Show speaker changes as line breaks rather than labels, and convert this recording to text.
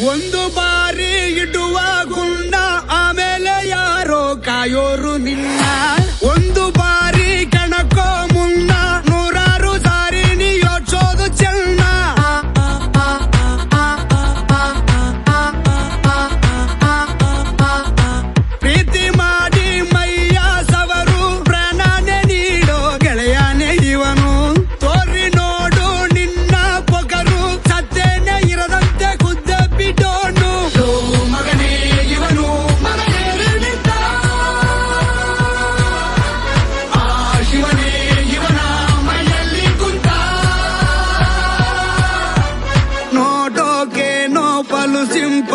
ಒಂದು ಬಾರಿ ಇಡುವ ಗುಂಡ ಆಮೇಲೆ ಯಾರೋ ಕಾಯೋರು ನಿನ್ನ ಒಂದು ಬಾರಿ ಕಣಕೋ ಮುನ್ನ ನೂರಾರು ಸಾರಿ ನೀ ಯೋಚೋದು ಚೆನ್ನ ಪ್ರೀತಿ ಮಾಡಿ ಮೈಯ ಸವರು ಪ್ರಾಣನೆ ನೀಡೋ ಗೆಳೆಯನೇ ಇವನು ತೋರಿ ನೋಡು ನಿನ್ನ ಪೊಗರು ಸತ್ಯನೇ ಇರದಂತೆ ಖುದ್ದ ಬಿಡೋನು ಮಗನೇ ಇವನು ಮಗನೇರಿನಿಂದ ಆ ಶಿವನೇ ಇವನ ಮೈಯಲ್ಲಿ ಕುಂತ ನೋಡೋಕೆ ನೋಪಲು ಸಿಂಪ